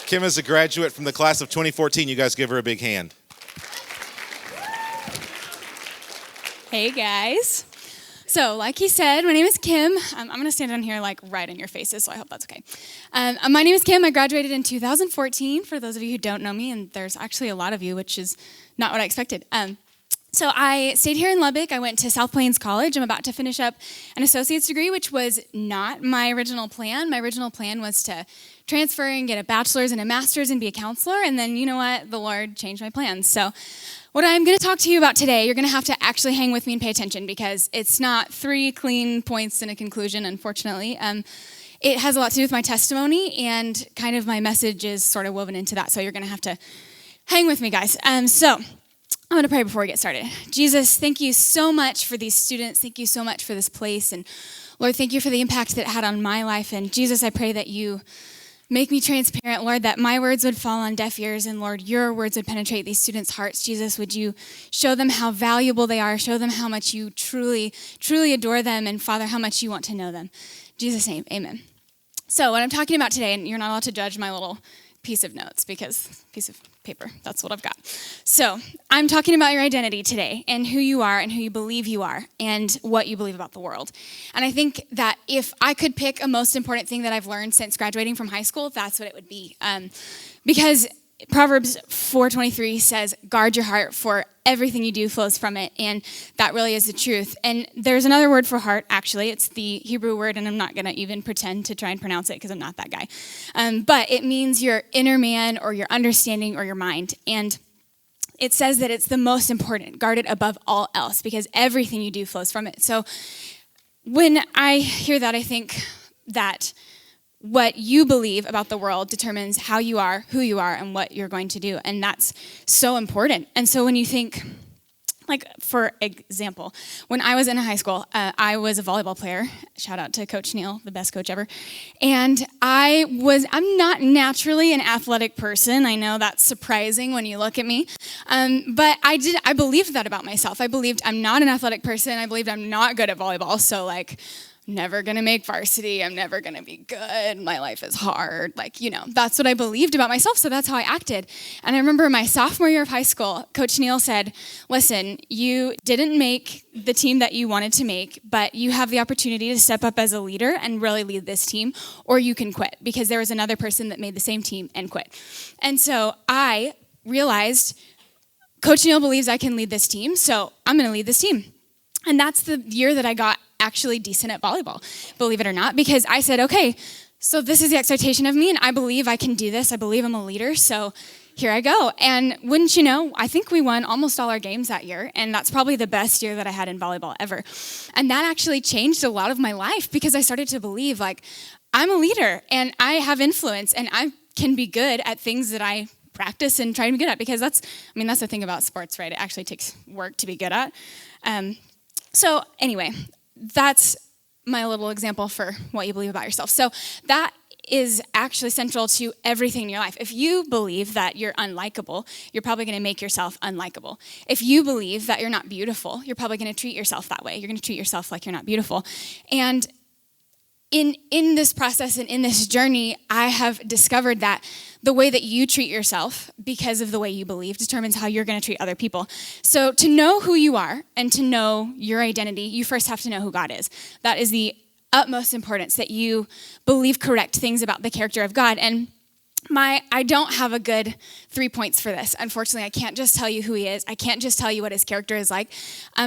Kim is a graduate from the class of 2014. You guys give her a big hand. Hey, guys. So, like he said, my name is Kim. I'm going to stand down here, like, right in your faces, so I hope that's okay. My name is Kim. I graduated in 2014, for those of you who don't know me, and there's actually a lot of you, which is not what I expected. So I stayed here in Lubbock. I went to South Plains College. I'm about to finish up an associate's degree, which was not my original plan. My original plan was to transfer and get a bachelor's and a master's and be a counselor, and then, you know what, the Lord changed my plans. So what I'm going to talk to you about today, you're going to have to actually hang with me and pay attention because it's not 3 clean points and a conclusion, unfortunately. It has a lot to do with my testimony, and kind of my message is sort of woven into that, so you're going to have to hang with me, guys. So I'm going to pray before we get started. Jesus, thank you so much for these students. Thank you so much for this place. And Lord, thank you for the impact that it had on my life. And Jesus, I pray that you make me transparent, Lord, that my words would fall on deaf ears. And Lord, your words would penetrate these students' hearts. Jesus, would you show them how valuable they are? Show them how much you truly, truly adore them. And Father, how much you want to know them. In Jesus' name, amen. So what I'm talking about today, and you're not allowed to judge my little piece of notes because piece of paper, that's what I've got. So I'm talking about your identity today and who you are and who you believe you are and what you believe about the world. And I think that if I could pick a most important thing that I've learned since graduating from high school, that's what it would be. Because Proverbs 4:23 says, guard your heart, for everything you do flows from it. And that really is the truth. And there's another word for heart, actually. It's the Hebrew word, and I'm not going to even pretend to try and pronounce it because I'm not that guy. But it means your inner man or your understanding or your mind. And it says that it's the most important, guard it above all else, because everything you do flows from it. So when I hear that, I think that what you believe about the world determines how you are, who you are, and what you're going to do. And that's so important. And so when you think, like, for example, when I was in high school, I was a volleyball player. Shout out to Coach Neal, the best coach ever. And I'm not naturally an athletic person. I know that's surprising when you look at me. But I believed that about myself. I believed I'm not an athletic person. I believed I'm not good at volleyball. So, like, never gonna make varsity, I'm never gonna be good, my life is hard, that's what I believed about myself, so that's how I acted. And I remember my sophomore year of high school, Coach Neal said, listen, you didn't make the team that you wanted to make, but you have the opportunity to step up as a leader and really lead this team, or you can quit, because there was another person that made the same team and quit. And so I realized, Coach Neal believes I can lead this team, so I'm gonna lead this team. And that's the year that I got actually decent at volleyball, believe it or not, because I said, okay, so this is the expectation of me, and I believe I can do this. I believe I'm a leader, so here I go. And wouldn't you know, I think we won almost all our games that year, and that's probably the best year that I had in volleyball ever. And that actually changed a lot of my life because I started to believe, like, I'm a leader, and I have influence, and I can be good at things that I practice and try to be good at, because that's the thing about sports, right? It actually takes work to be good at. So anyway, that's my little example for what you believe about yourself. So that is actually central to everything in your life. If you believe that you're unlikable, you're probably going to make yourself unlikable. If you believe that you're not beautiful, you're probably going to treat yourself that way. You're going to treat yourself like you're not beautiful. And in this process and in this journey, I have discovered that the way that you treat yourself because of the way you believe determines how you're going to treat other people. So to know who you are and to know your identity, you first have to know who God is. That is the utmost importance, that you believe correct things about the character of God. And I don't have a good 3 points for this. Unfortunately, I can't just tell you who he is. I can't just tell you what his character is like.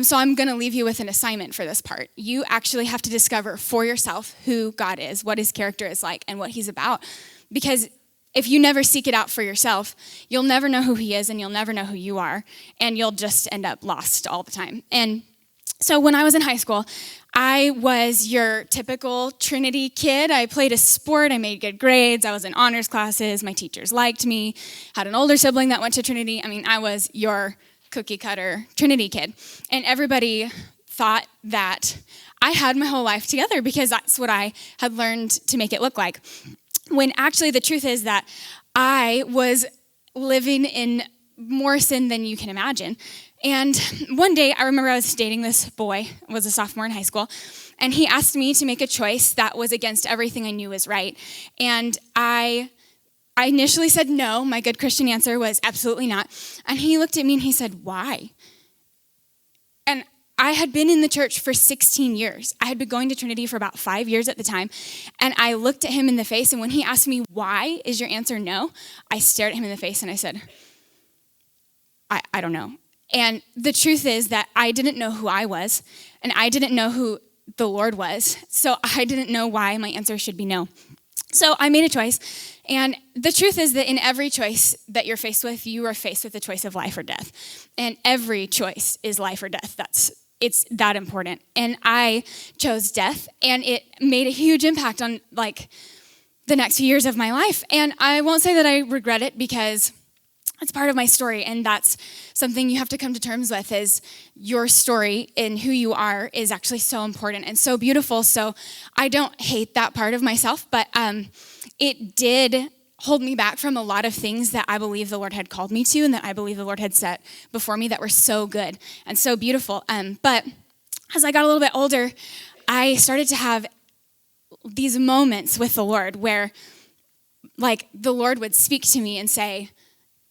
So I'm going to leave you with an assignment for this part. You actually have to discover for yourself who God is, what his character is like, and what he's about. Because if you never seek it out for yourself, you'll never know who he is, and you'll never know who you are, and you'll just end up lost all the time. And so when I was in high school, I was your typical Trinity kid. I played a sport. I made good grades. I was in honors classes. My teachers liked me. Had an older sibling that went to Trinity. I was your cookie cutter Trinity kid. And everybody thought that I had my whole life together because that's what I had learned to make it look like. When actually the truth is that I was living in more sin than you can imagine. And one day, I remember I was dating this boy, was a sophomore in high school, and he asked me to make a choice that was against everything I knew was right. And I I initially said no. My good Christian answer was absolutely not. And he looked at me and he said, why? And I had been in the church for 16 years. I had been going to Trinity for about 5 years at the time. And I looked at him in the face, and when he asked me, why is your answer no? I stared at him in the face and I said, I don't know. And the truth is that I didn't know who I was, and I didn't know who the Lord was. So I didn't know why my answer should be no. So I made a choice. And the truth is that in every choice that you're faced with, you are faced with the choice of life or death. And every choice is life or death. It's that important. And I chose death, and it made a huge impact on the next few years of my life. And I won't say that I regret it, because it's part of my story, and that's something you have to come to terms with, is your story and who you are is actually so important and so beautiful. So I don't hate that part of myself, but it did hold me back from a lot of things that I believe the Lord had called me to and that I believe the Lord had set before me that were so good and so beautiful. But as I got a little bit older, I started to have these moments with the Lord where the Lord would speak to me and say,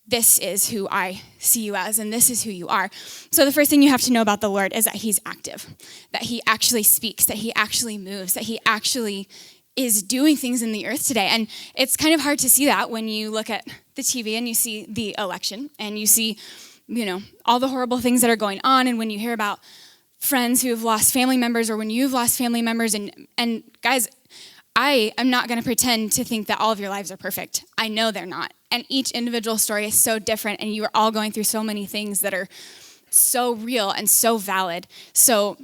this is who I see you as, and this is who you are. So the first thing you have to know about the Lord is that he's active, that he actually speaks, that he actually moves, that he actually is doing things in the earth today. And it's kind of hard to see that when you look at the TV and you see the election and you see, all the horrible things that are going on. And when you hear about friends who have lost family members, or when you've lost family members, and guys, I am not going to pretend to think that all of your lives are perfect. I know they're not. And each individual story is so different, and you are all going through so many things that are so real and so valid. So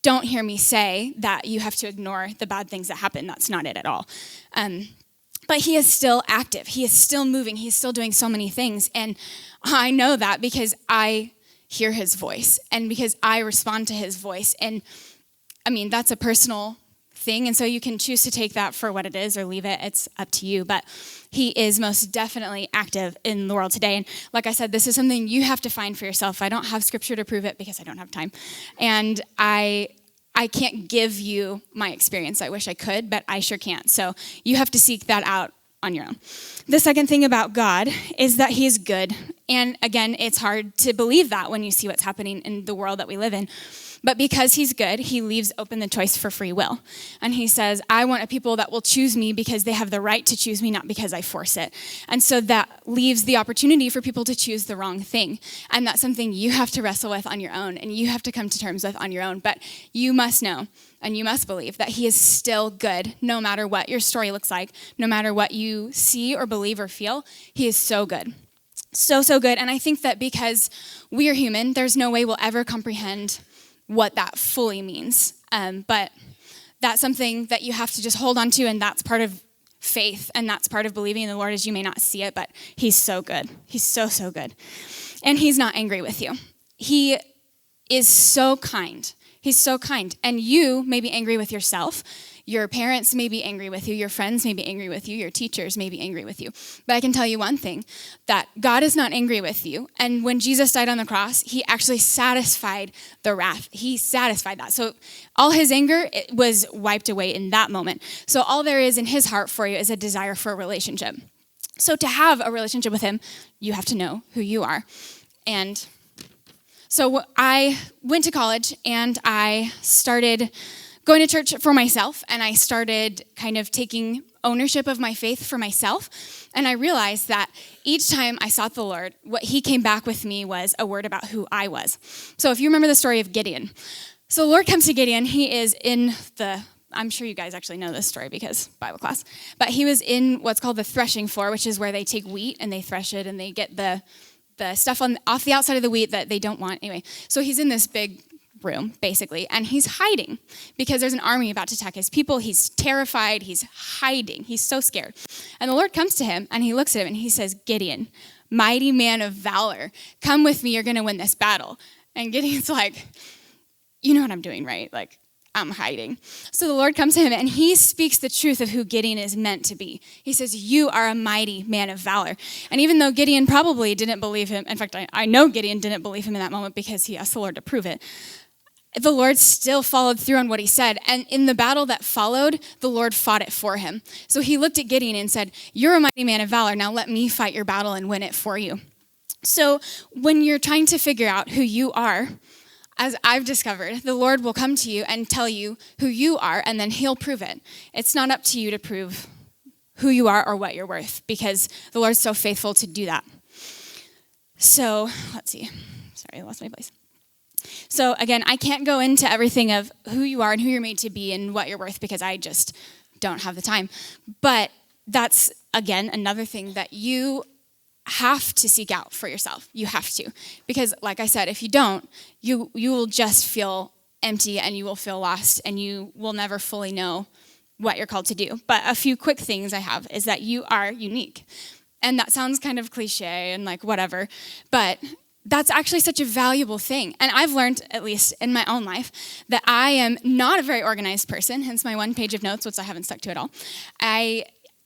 don't hear me say that you have to ignore the bad things that happen. That's not it at all. But he is still active. He is still moving. He's still doing so many things. And I know that because I hear his voice and because I respond to his voice. And that's a personal thing. And so you can choose to take that for what it is or leave it. It's up to you. But he is most definitely active in the world today. And like I said, this is something you have to find for yourself. I don't have scripture to prove it because I don't have time. And I can't give you my experience. I wish I could, but I sure can't. So you have to seek that out on your own. The second thing about God is that he is good. And again, it's hard to believe that when you see what's happening in the world that we live in. But because he's good, he leaves open the choice for free will. And he says, I want a people that will choose me because they have the right to choose me, not because I force it. And so that leaves the opportunity for people to choose the wrong thing. And that's something you have to wrestle with on your own, and you have to come to terms with on your own. But you must know, and you must believe that he is still good, no matter what your story looks like, no matter what you see or believe or feel. He is so good. So, so good. And I think that because we are human, there's no way we'll ever comprehend what that fully means. But that's something that you have to just hold on to, and that's part of faith, and that's part of believing in the Lord, is you may not see it, but he's so good. He's so, so good. And he's not angry with you. He is so kind. He's so kind. And you may be angry with yourself. Your parents may be angry with you. Your friends may be angry with you. Your teachers may be angry with you. But I can tell you one thing, that God is not angry with you. And when Jesus died on the cross, he actually satisfied the wrath. He satisfied that. So all his anger, it was wiped away in that moment. So all there is in his heart for you is a desire for a relationship. So to have a relationship with him, you have to know who you are. And so I went to college, and I started going to church for myself, and I started kind of taking ownership of my faith for myself. And I realized that each time I sought the Lord, what he came back with me was a word about who I was. So if you remember the story of Gideon. So the Lord comes to Gideon. He is I'm sure you guys actually know this story because Bible class, but he was in what's called the threshing floor, which is where they take wheat and they thresh it and they get the stuff off the outside of the wheat that they don't want. Anyway, so he's in this big room, basically, and he's hiding because there's an army about to attack his people. He's terrified. He's hiding. He's so scared. And the Lord comes to him, and he looks at him, and he says, Gideon, mighty man of valor, come with me. You're going to win this battle. And Gideon's like, you know what I'm doing, right? I'm hiding. So the Lord comes to him, and he speaks the truth of who Gideon is meant to be. He says, you are a mighty man of valor. And even though Gideon probably didn't believe him, in fact, I know Gideon didn't believe him in that moment because he asked the Lord to prove it. the Lord still followed through on what he said. And in the battle that followed, the Lord fought it for him. So he looked at Gideon and said, "You're a mighty man of valor. Now let me fight your battle and win it for you." So when you're trying to figure out who you are, as I've discovered, the Lord will come to you and tell you who you are, and then he'll prove it. It's not up to you to prove who you are or what you're worth, because the Lord's so faithful to do that. So let's see. Sorry, I lost my place. So again, I can't go into everything of who you are and who you're made to be and what you're worth, because I just don't have the time. But that's, again, another thing that you have to seek out for yourself. You have to. Because like I said, if you don't, you will just feel empty and you will feel lost and you will never fully know what you're called to do. But a few quick things I have is that you are unique. And that sounds kind of cliche and like whatever, but that's actually such a valuable thing. And I've learned, at least in my own life, that I am not a very organized person, hence my one page of notes, which I haven't stuck to at all.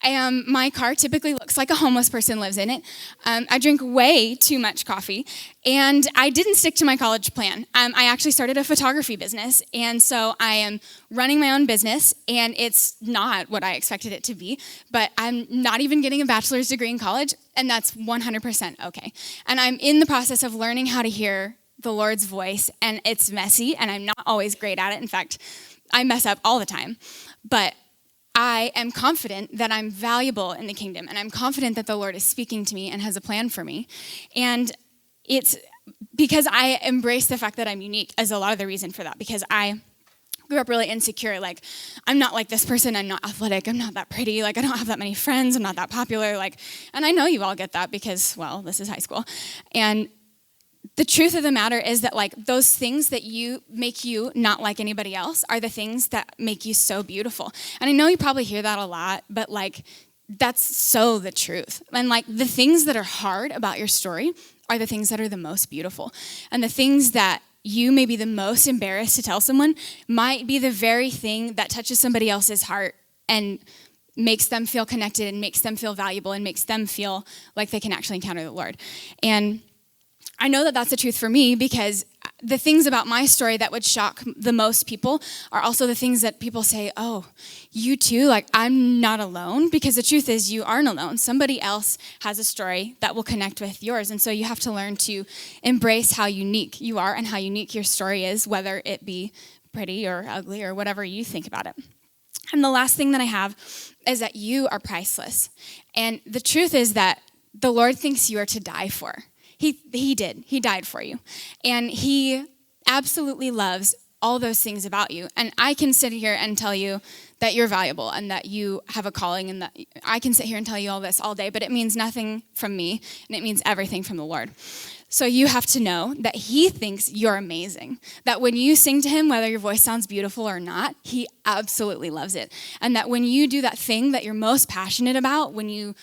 My car typically looks like a homeless person lives in it. I drink way too much coffee, and I didn't stick to my college plan. I actually started a photography business, and so I am running my own business, and it's not what I expected it to be, but I'm not even getting a bachelor's degree in college, and that's 100% okay. And I'm in the process of learning how to hear the Lord's voice, and it's messy, and I'm not always great at it. In fact, I mess up all the time, but I am confident that I'm valuable in the kingdom, and I'm confident that the Lord is speaking to me and has a plan for me. And it's because I embrace the fact that I'm unique is a lot of the reason for that, because I grew up really insecure. Like, I'm not like this person. I'm not athletic. I'm not that pretty. Like, I don't have that many friends. I'm not that popular. Like, and I know you all get that because, well, this is high school. And the truth of the matter is that, like, those things that you make you not like anybody else are the things that make you so beautiful. And I know you probably hear that a lot, but, like, that's so the truth. And, like, the things that are hard about your story are the things that are the most beautiful. And the things that you may be the most embarrassed to tell someone might be the very thing that touches somebody else's heart and makes them feel connected and makes them feel valuable and makes them feel like they can actually encounter the Lord. And I know that that's the truth for me, because the things about my story that would shock the most people are also the things that people say, "Oh, you too? Like, I'm not alone." Because the truth is, you aren't alone. Somebody else has a story that will connect with yours. And so you have to learn to embrace how unique you are and how unique your story is, whether it be pretty or ugly or whatever you think about it. And the last thing that I have is that you are priceless. And the truth is that the Lord thinks you are to die for. He did. He died for you. And he absolutely loves all those things about you. And I can sit here and tell you that you're valuable and that you have a calling, and that I can sit here and tell you all this all day, but it means nothing from me, and it means everything from the Lord. So you have to know that he thinks you're amazing, that when you sing to him, whether your voice sounds beautiful or not, he absolutely loves it. And that when you do that thing that you're most passionate about, when you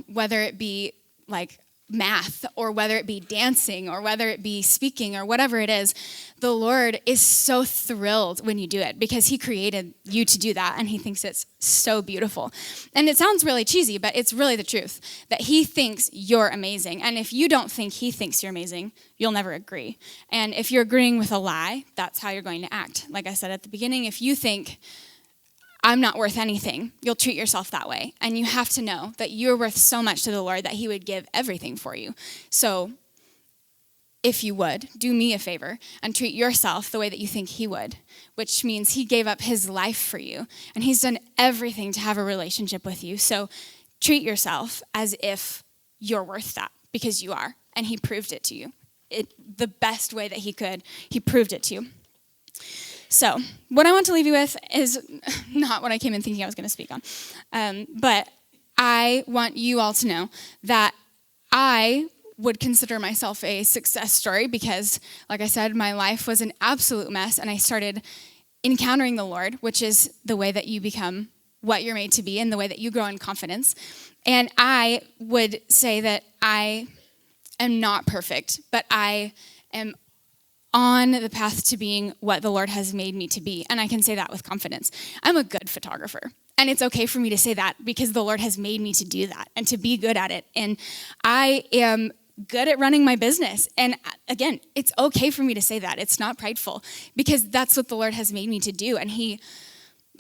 whether it be like math or whether it be dancing or whether it be speaking or whatever it is, the Lord is so thrilled when you do it, because he created you to do that, and he thinks it's so beautiful. And it sounds really cheesy, but it's really the truth, that he thinks you're amazing. And if you don't think he thinks you're amazing, you'll never agree. And if you're agreeing with a lie, that's how you're going to act. Like I said at the beginning, if you think I'm not worth anything, you'll treat yourself that way. And you have to know that you're worth so much to the Lord that he would give everything for you. So if you would, do me a favor and treat yourself the way that you think he would, which means he gave up his life for you, and he's done everything to have a relationship with you. So treat yourself as if you're worth that, because you are, and he proved it to you. The best way that he could, he proved it to you. So what I want to leave you with is not what I came in thinking I was going to speak on. But I want you all to know that I would consider myself a success story, because, like I said, my life was an absolute mess, and I started encountering the Lord, which is the way that you become what you're made to be and the way that you grow in confidence. And I would say that I am not perfect, but I am on the path to being what the Lord has made me to be. And I can say that with confidence. I'm a good photographer. And it's okay for me to say that, because the Lord has made me to do that and to be good at it. And I am good at running my business. And again, it's okay for me to say that. It's not prideful because that's what the Lord has made me to do. And he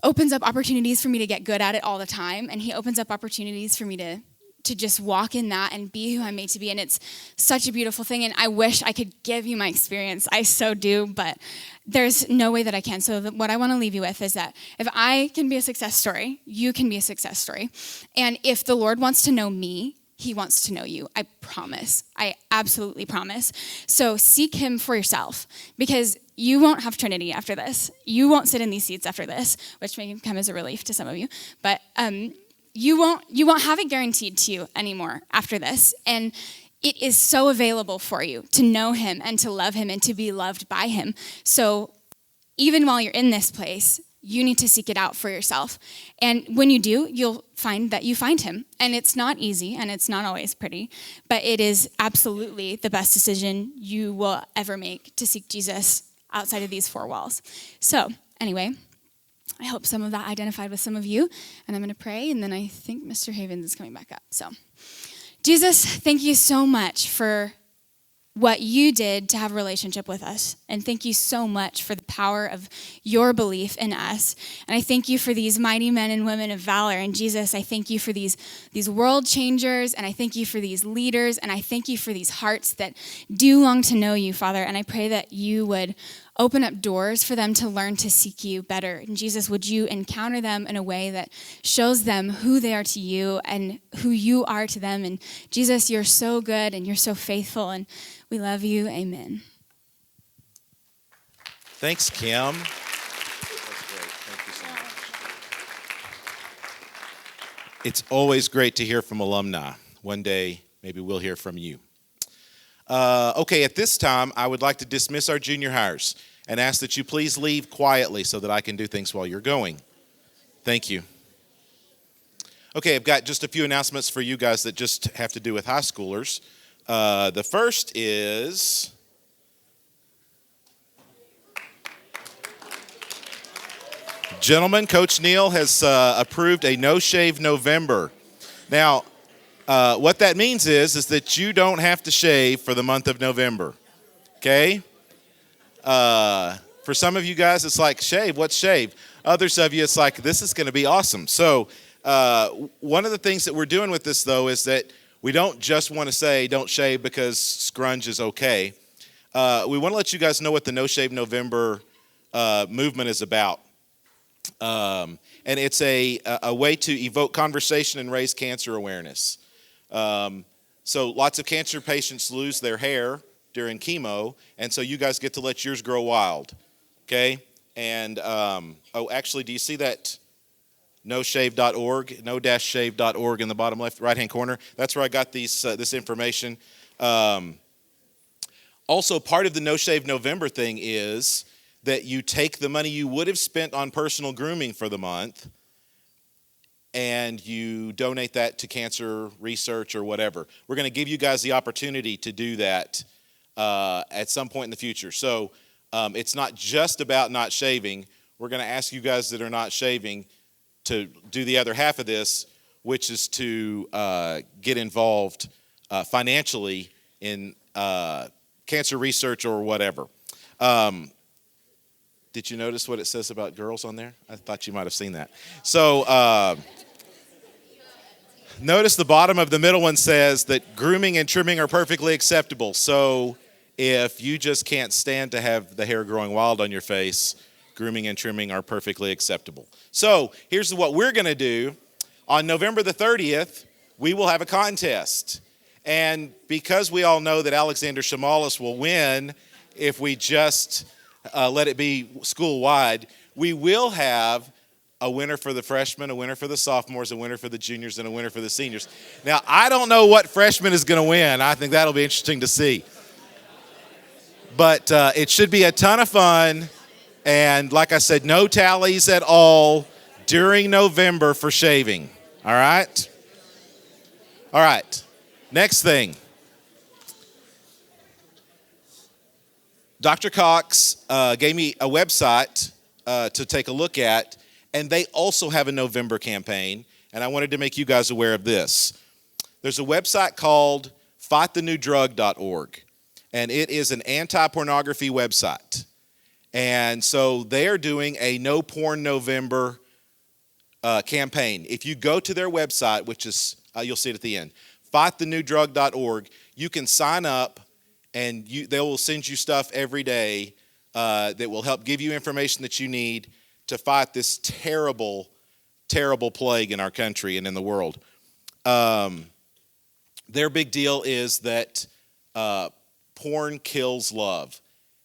opens up opportunities for me to get good at it all the time. And he opens up opportunities for me to just walk in that and be who I'm made to be. And it's such a beautiful thing. And I wish I could give you my experience. I so do, but there's no way that I can. So what I want to leave you with is that if I can be a success story, you can be a success story. And if the Lord wants to know me, he wants to know you. I promise. I absolutely promise. So seek him for yourself, because you won't have Trinity after this. You won't sit in these seats after this, which may come as a relief to some of you. But you won't have it guaranteed to you anymore after this. And it is so available for you to know him and to love him and to be loved by him. So even while you're in this place, you need to seek it out for yourself. And when you do, you'll find that you find him. And it's not easy, and it's not always pretty, but it is absolutely the best decision you will ever make to seek Jesus outside of these four walls. So anyway, I hope some of that identified with some of you. And I'm going to pray, and then I think Mr. Havens is coming back up. So Jesus, thank you so much for what you did to have a relationship with us. And thank you so much for the power of your belief in us. And I thank you for these mighty men and women of valor. And Jesus, I thank you for these world changers. And I thank you for these leaders. And I thank you for these hearts that do long to know you, Father. And I pray that you would open up doors for them to learn to seek you better. And Jesus, would you encounter them in a way that shows them who they are to you and who you are to them. And Jesus, you're so good and you're so faithful, and we love you. Amen. Thanks, Kim. That's great. Thank you so much. It's always great to hear from alumni. One day, maybe we'll hear from you. Okay, at this time, I would like to dismiss our junior hires and ask that you please leave quietly so that I can do things while you're going. Thank you. Okay, I've got just a few announcements for you guys that just have to do with high schoolers. The first is gentlemen, Coach Neal has approved a no-shave November. Now, what that means is that you don't have to shave for the month of November, okay? For some of you guys, it's like, shave, what's shave? Others of you, it's like, this is going to be awesome. So one of the things that we're doing with this, though, is that we don't just want to say don't shave because scrunch is okay. We want to let you guys know what the No Shave November movement is about. And it's a way to evoke conversation and raise cancer awareness. So lots of cancer patients lose their hair during chemo, and so you guys get to let yours grow wild, okay? And, actually, do you see that noshave.org, no-shave.org in the bottom left, right-hand corner? That's where I got this information. Also, part of the No Shave November thing is that you take the money you would have spent on personal grooming for the month and you donate that to cancer research or whatever. We're going to give you guys the opportunity to do that at some point in the future. So it's not just about not shaving. We're going to ask you guys that are not shaving to do the other half of this, which is to get involved financially in cancer research or whatever. Did you notice what it says about girls on there? I thought you might have seen that. So notice the bottom of the middle one says that grooming and trimming are perfectly acceptable. So if you just can't stand to have the hair growing wild on your face, grooming and trimming are perfectly acceptable. So here's what we're going to do. On November the 30th, we will have a contest. And because we all know that Alexander Shamalis will win if we just let it be school-wide, we will have a winner for the freshmen, a winner for the sophomores, a winner for the juniors, and a winner for the seniors. Now, I don't know what freshman is going to win. I think that'll be interesting to see. But it should be a ton of fun. And like I said, no tallies at all during November for shaving. All right? All right. Next thing. Dr. Cox gave me a website to take a look at, and they also have a November campaign, and I wanted to make you guys aware of this. There's a website called FightTheNewDrug.org. And it is an anti-pornography website. And so they are doing a No Porn November campaign. If you go to their website, which is, you'll see it at the end, FightTheNewDrug.org, you can sign up and they will send you stuff every day that will help give you information that you need to fight this terrible, terrible plague in our country and in the world. Their big deal is that porn kills love.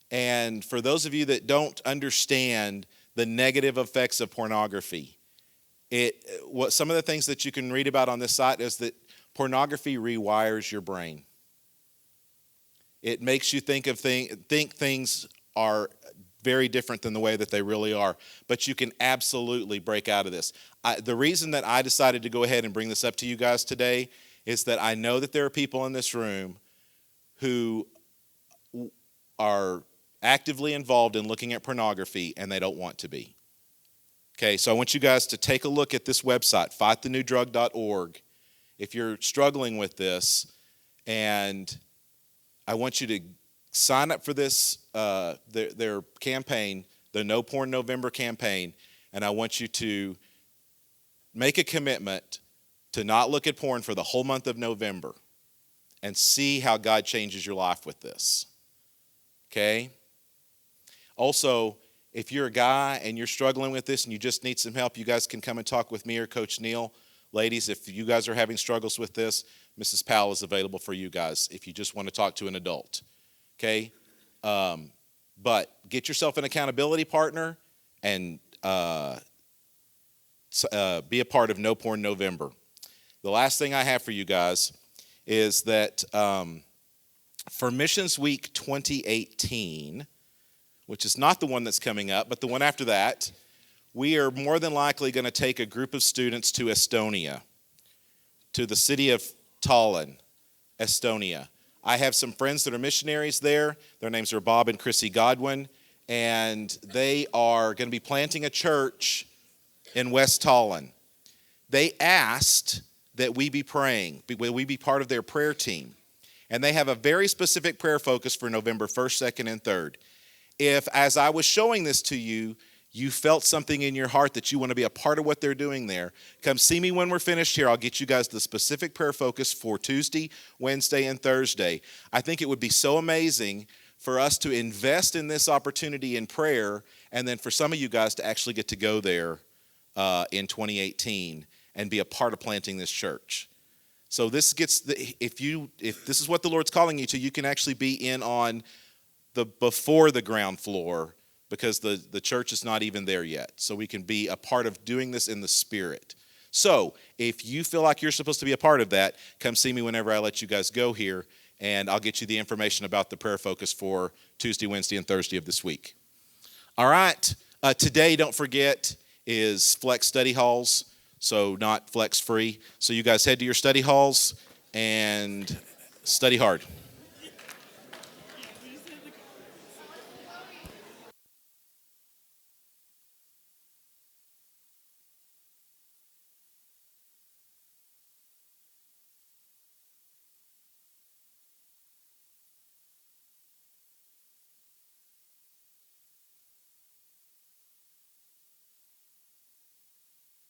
And for those of you that don't understand the negative effects of pornography, some of the things that you can read about on this site is that pornography rewires your brain. It makes you think things are very different than the way that they really are. But you can absolutely break out of this. The reason that I decided to go ahead and bring this up to you guys today is that I know that there are people in this room who are actively involved in looking at pornography and they don't want to be. Okay, so I want you guys to take a look at this website, FightTheNewDrug.org, if you're struggling with this, and I want you to sign up for this, their campaign, the No Porn November campaign, and I want you to make a commitment to not look at porn for the whole month of November and see how God changes your life with this. Okay? Also, if you're a guy and you're struggling with this and you just need some help, you guys can come and talk with me or Coach Neil. Ladies, if you guys are having struggles with this, Mrs. Powell is available for you guys if you just want to talk to an adult. Okay? But get yourself an accountability partner and be a part of No Porn November. The last thing I have for you guys is that for Missions Week 2018, which is not the one that's coming up, but the one after that, we are more than likely going to take a group of students to Estonia, to the city of Tallinn, Estonia. I have some friends that are missionaries there. Their names are Bob and Chrissy Godwin, and they are going to be planting a church in West Tallinn. They asked that we be praying, will we be part of their prayer team? And they have a very specific prayer focus for November 1st, 2nd, and 3rd. If, as I was showing this to you, you felt something in your heart that you want to be a part of what they're doing there, come see me when we're finished here. I'll get you guys the specific prayer focus for Tuesday, Wednesday, and Thursday. I think it would be so amazing for us to invest in this opportunity in prayer, and then for some of you guys to actually get to go there in 2018 and be a part of planting this church. So this gets if this is what the Lord's calling you to, you can actually be in on before the ground floor, because the church is not even there yet. So we can be a part of doing this in the Spirit. So if you feel like you're supposed to be a part of that, come see me whenever I let you guys go here, and I'll get you the information about the prayer focus for Tuesday, Wednesday, and Thursday of this week. All right. Today, don't forget, is Flex Study Halls, so not Flex Free. So you guys head to your study halls and study hard.